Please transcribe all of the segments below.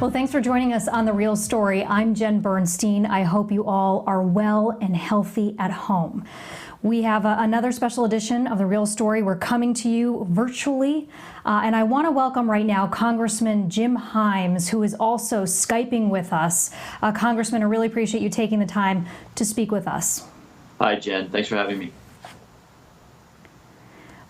Well, thanks for joining us on The Real Story. I'm Jen Bernstein. I hope you all are well and healthy at home. We have another special edition of The Real Story. We're coming to you virtually, and I want to welcome right now Congressman Jim Himes, who is also Skyping with us. Congressman, I really appreciate you taking the time to speak with us. Hi, Jen. Thanks for having me. All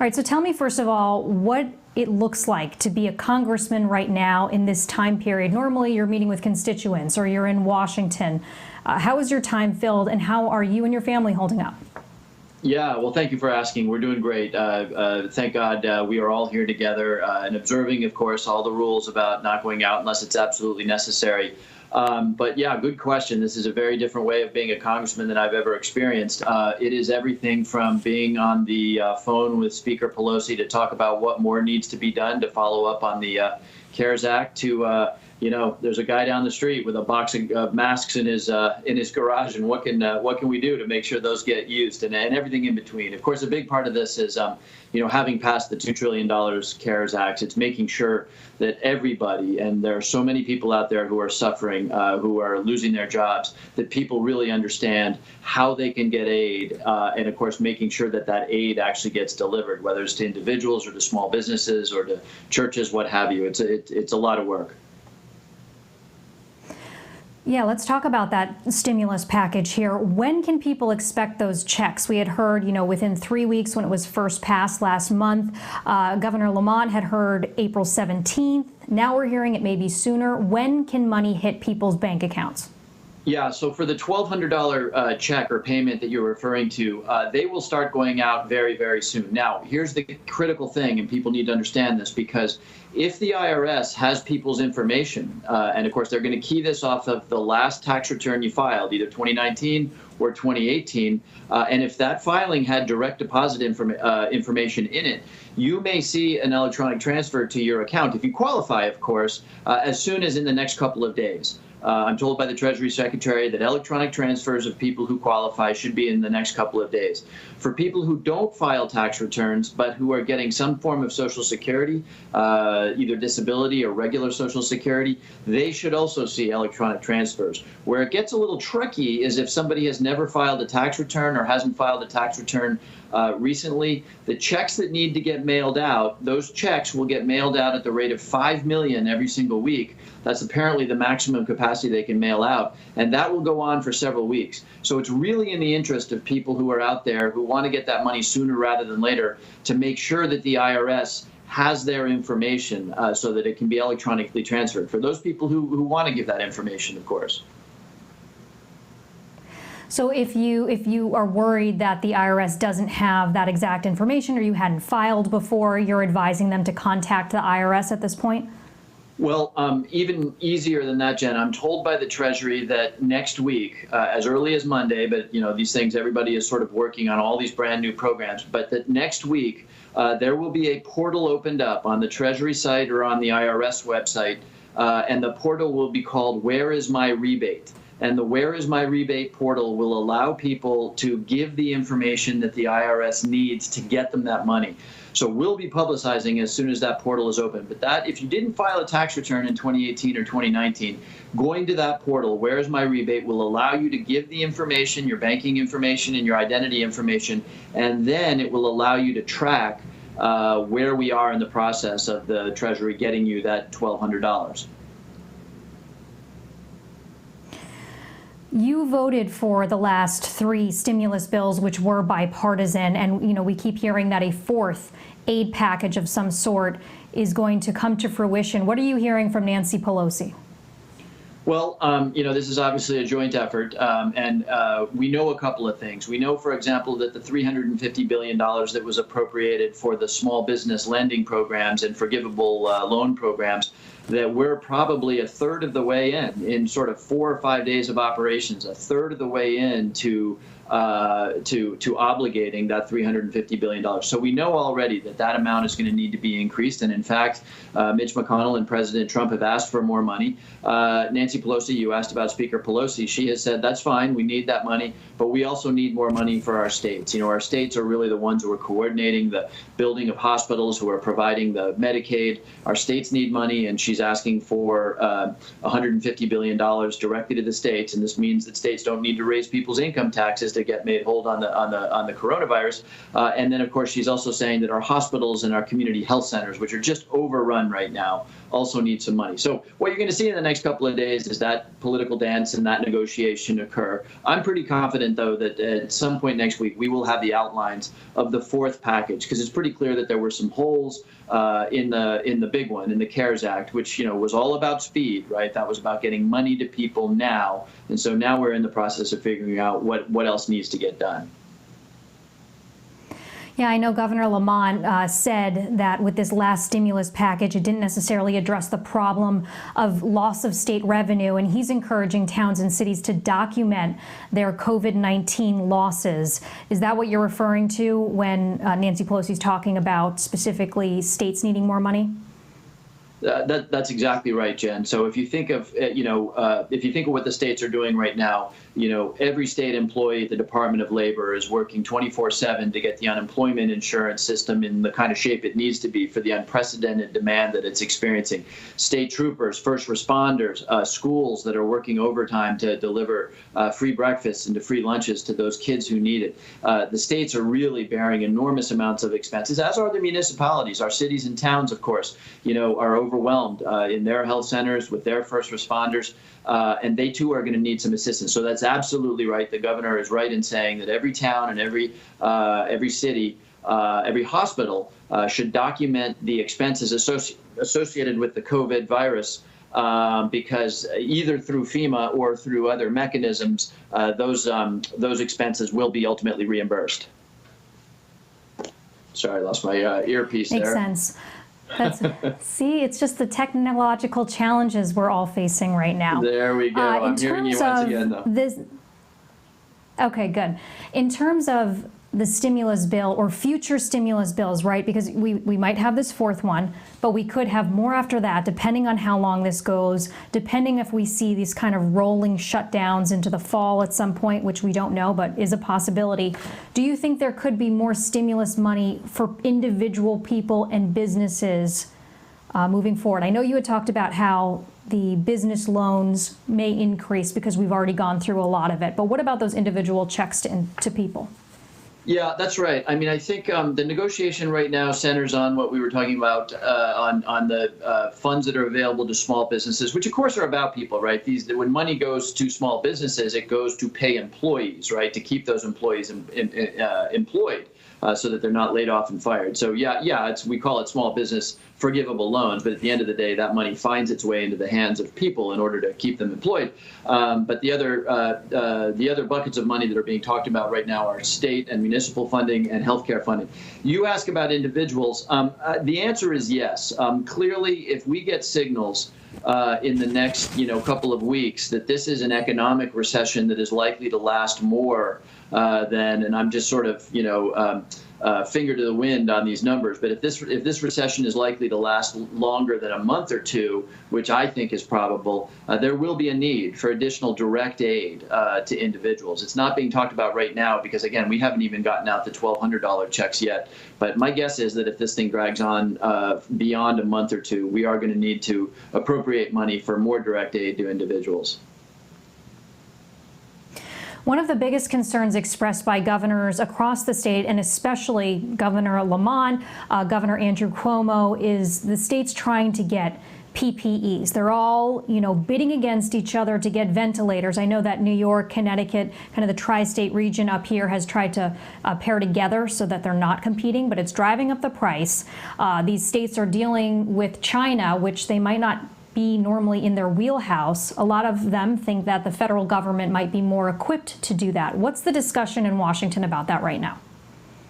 right, so tell me first of all what it looks like to be a congressman right now in this time period. Normally you're meeting with constituents or you're in Washington. How is your time filled, and how are you and your family holding up? Yeah, well, thank you for asking. We're doing great. Thank God we are all here together and observing, of course, all the rules about not going out unless it's absolutely necessary. But yeah, good question. This is a very different way of being a congressman than I've ever experienced. It is everything from being on the phone with Speaker Pelosi to talk about what more needs to be done to follow up on the CARES Act to there's a guy down the street with a box of masks in his garage, and what can we do to make sure those get used, and everything in between. Of course, a big part of this is having passed the $2 trillion CARES Act, it's making sure that everybody, and there are so many people out there who are suffering, who are losing their jobs, that people really understand how they can get aid, and of course making sure that that aid actually gets delivered, whether it's to individuals or to small businesses or to churches, what have you. It's a lot of work. Yeah, let's talk about that stimulus package here. When can people expect those checks? We had heard, within 3 weeks when it was first passed last month. Governor Lamont had heard April 17th. Now we're hearing it may be sooner. When can money hit people's bank accounts? Yeah, so for the $1,200 check or payment that you're referring to, they will start going out very, very soon. Now, here's the critical thing, and people need to understand this, because if the IRS has people's information, and of course they're going to key this off of the last tax return you filed, either 2019 or 2018, and if that filing had direct deposit information in it, you may see an electronic transfer to your account, if you qualify, of course, as soon as in the next couple of days. I'm told by the Treasury Secretary that electronic transfers of people who qualify should be in the next couple of days. For people who don't file tax returns but who are getting some form of Social Security, either disability or regular Social Security, they should also see electronic transfers. Where it gets a little tricky is if somebody has never filed a tax return or hasn't filed a tax return recently, the checks that need to get mailed out, those checks will get mailed out at the rate of 5 million every single week. That's apparently the maximum capacity they can mail out, and that will go on for several weeks. So it's really in the interest of people who are out there who want to get that money sooner rather than later to make sure that the IRS has their information so that it can be electronically transferred. For those people who want to give that information, of course. So if you are worried that the IRS doesn't have that exact information, or you hadn't filed before, you're advising them to contact the IRS at this point? Well, even easier than that, Jen. I'm told by the Treasury that next week, as early as Monday, but these things, everybody is sort of working on all these brand new programs, but that next week there will be a portal opened up on the Treasury site or on the IRS website, and the portal will be called Where Is My Rebate? And the Where Is My Rebate portal will allow people to give the information that the IRS needs to get them that money. So we'll be publicizing as soon as that portal is open. But that, if you didn't file a tax return in 2018 or 2019, going to that portal, Where Is My Rebate, will allow you to give the information, your banking information and your identity information, and then it will allow you to track where we are in the process of the Treasury getting you that $1,200. You voted for the last 3 stimulus bills, which were bipartisan, and we keep hearing that a 4th aid package of some sort is going to come to fruition. What are you hearing from Nancy Pelosi? Well, this is obviously a joint effort, and we know a couple of things. We know, for example, that the $350 billion that was appropriated for the small business lending programs and forgivable loan programs, that we're probably a third of the way in sort of 4 or 5 days of operations, a third of the way in to to obligating that $350 billion. So we know already that that amount is going to need to be increased. And in fact, Mitch McConnell and President Trump have asked for more money. Nancy Pelosi, you asked about Speaker Pelosi. She has said, that's fine, we need that money, but we also need more money for our states. You know, our states are really the ones who are coordinating the building of hospitals, who are providing the Medicaid. Our states need money, and she's asking for $150 billion directly to the states. And this means that states don't need to raise people's income taxes to get made whole on the coronavirus. And then, of course, she's also saying that our hospitals and our community health centers, which are just overrun right now, also need some money. So what you're going to see in the next couple of days is that political dance and that negotiation occur. I'm pretty confident, though, that at some point next week we will have the outlines of the fourth package, because it's pretty clear that there were some holes in the big one, in the CARES Act, which, you know, was all about speed, right? That was about getting money to people now. And so now we're in the process of figuring out what else needs to get done. Yeah, I know Governor Lamont said that with this last stimulus package, it didn't necessarily address the problem of loss of state revenue, and he's encouraging towns and cities to document their COVID-19 losses. Is that what you're referring to when Nancy Pelosi's talking about specifically states needing more money? That's exactly right, Jen. So if you think of, if you think of what the states are doing right now, you know, every state employee at the Department of Labor is working 24/7 to get the unemployment insurance system in the kind of shape it needs to be for the unprecedented demand that it's experiencing. State troopers, first responders, schools that are working overtime to deliver free breakfasts and free lunches to those kids who need it. The states are really bearing enormous amounts of expenses, as are the municipalities. Our cities and towns, of course, you know, are overwhelmed in their health centers with their first responders, and they too are going to need some assistance. So that's absolutely right. The governor is right in saying that every town and every city, every hospital should document the expenses associated with the COVID virus, because either through FEMA or through other mechanisms, those expenses will be ultimately reimbursed. Sorry, I lost my earpiece there. Makes sense. See, it's just the technological challenges we're all facing right now. There we go. I'm hearing you once again, though. Okay, good. In terms of the stimulus bill or future stimulus bills, right? Because we might have this fourth one, but we could have more after that, depending on how long this goes, depending if we see these kind of rolling shutdowns into the fall at some point, which we don't know, but is a possibility. Do you think there could be more stimulus money for individual people and businesses moving forward? I know you had talked about how the business loans may increase because we've already gone through a lot of it, but what about those individual checks to people? Yeah, that's right. I mean, I think the negotiation right now centers on what we were talking about on the funds that are available to small businesses, which of course are about people, right? When money goes to small businesses, it goes to pay employees, right? To keep those employees employed so that they're not laid off and fired. So yeah, we call it small business forgivable loans, but at the end of the day, that money finds its way into the hands of people in order to keep them employed. But the other buckets of money that are being talked about right now are state and municipal funding and healthcare funding. You ask about individuals. The answer is yes. Clearly, if we get signals in the next couple of weeks that this is an economic recession that is likely to last more than, and I'm just sort of finger to the wind on these numbers, but if this recession is likely to last longer than a month or two, which I think is probable, there will be a need for additional direct aid to individuals. It's not being talked about right now because, again, we haven't even gotten out the $1,200 checks yet. But my guess is that if this thing drags on beyond a month or two, we are going to need to appropriate money for more direct aid to individuals. One of the biggest concerns expressed by governors across the state, and especially Governor Lamont, Governor Andrew Cuomo, is the states trying to get PPEs. They're all, bidding against each other to get ventilators. I know that New York, Connecticut, kind of the tri-state region up here has tried to pair together so that they're not competing, but it's driving up the price. These states are dealing with China, which they might not be normally in their wheelhouse. A lot of them think that the federal government might be more equipped to do that. What's the discussion in Washington about that right now?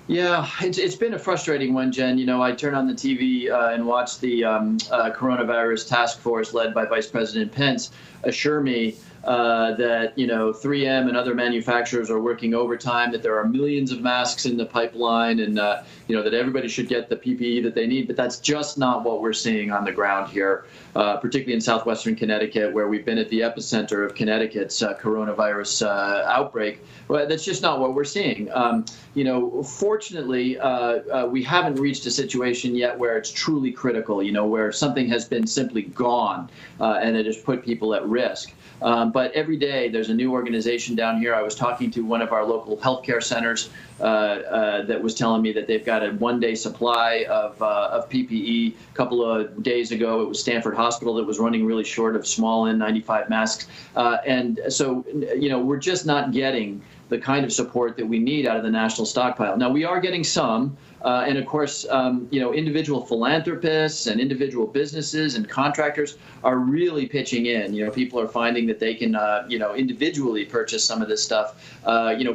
Yeah, it's been a frustrating one, Jen. I turn on the TV and watch the coronavirus task force led by Vice President Pence assure me that 3M and other manufacturers are working overtime, that there are millions of masks in the pipeline, and that everybody should get the PPE that they need. But that's just not what we're seeing on the ground here, particularly in southwestern Connecticut, where we've been at the epicenter of Connecticut's coronavirus outbreak. Well, that's just not what we're seeing. Fortunately, we haven't reached a situation yet where it's truly critical, where something has been simply gone and it has put people at risk. But every day there's a new organization down here. I was talking to one of our local healthcare centers that was telling me that they've got a one-day supply of PPE. A couple of days ago, it was Stanford Hospital that was running really short of small N95 masks. And so, we're just not getting the kind of support that we need out of the national stockpile. Now, we are getting some. And of course, individual philanthropists and individual businesses and contractors are really pitching in. People are finding that they can, individually purchase some of this stuff.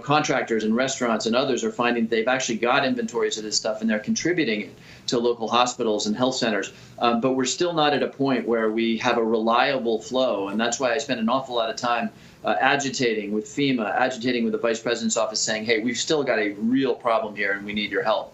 Contractors and restaurants and others are finding that they've actually got inventories of this stuff and they're contributing it to local hospitals and health centers. But we're still not at a point where we have a reliable flow. And that's why I spend an awful lot of time agitating with FEMA, agitating with the Vice President's office, saying, hey, we've still got a real problem here and we need your help.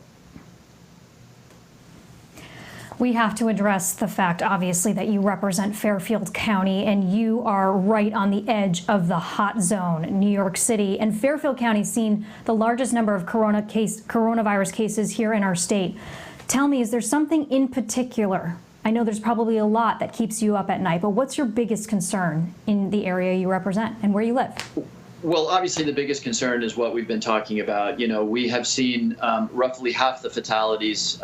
We have to address the fact, obviously, that you represent Fairfield County and you are right on the edge of the hot zone, New York City. And Fairfield County's seen the largest number of coronavirus cases here in our state. Tell me, is there something in particular? I know there's probably a lot that keeps you up at night, but what's your biggest concern in the area you represent and where you live? Well, obviously, the biggest concern is what we've been talking about. We have seen roughly half the fatalities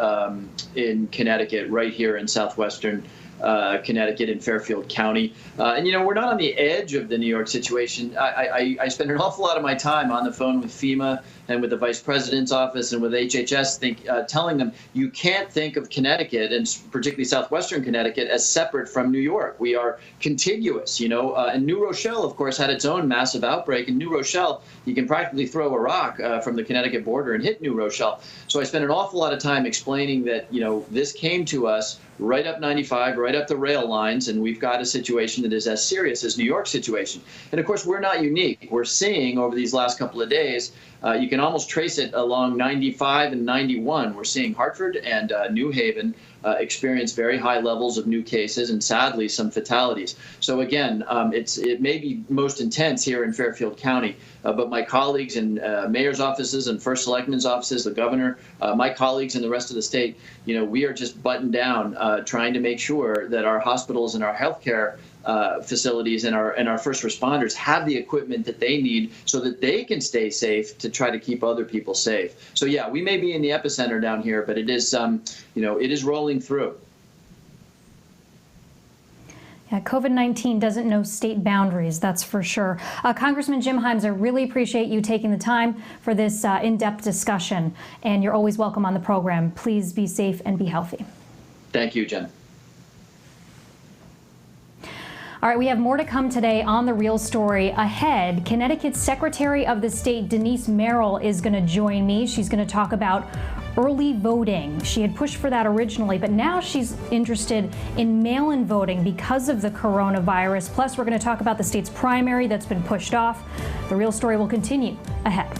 in Connecticut, right here in southwestern Connecticut in Fairfield County. And, we're not on the edge of the New York situation. I spend an awful lot of my time on the phone with FEMA and with the Vice President's office and with HHS, telling them you can't think of Connecticut, and particularly southwestern Connecticut, as separate from New York. We are contiguous, and New Rochelle, of course, had its own massive outbreak. In New Rochelle, you can practically throw a rock from the Connecticut border and hit New Rochelle. So I spent an awful lot of time explaining that, this came to us right up 95, right up the rail lines, and we've got a situation that is as serious as New York's situation. And of course, we're not unique. We're seeing over these last couple of days, you can almost trace it along 95 and 91. We're seeing Hartford and New Haven experience very high levels of new cases and sadly some fatalities. So again, it may be most intense here in Fairfield County, but my colleagues in mayor's offices and first selectman's offices, the governor, my colleagues in the rest of the state, we are just buttoned down trying to make sure that our hospitals and our healthcare facilities and our first responders have the equipment that they need so that they can stay safe to try to keep other people safe. So yeah, we may be in the epicenter down here, but it is, it is rolling through. Yeah, COVID-19 doesn't know state boundaries, that's for sure. Congressman Jim Himes, I really appreciate you taking the time for this in-depth discussion, and you're always welcome on the program. Please be safe and be healthy. Thank you, Jen. All right, we have more to come today on The Real Story. Ahead, Connecticut's Secretary of the State, Denise Merrill, is going to join me. She's going to talk about early voting. She had pushed for that originally, but now she's interested in mail-in voting because of the coronavirus. Plus, we're going to talk about the state's primary that's been pushed off. The Real Story will continue ahead.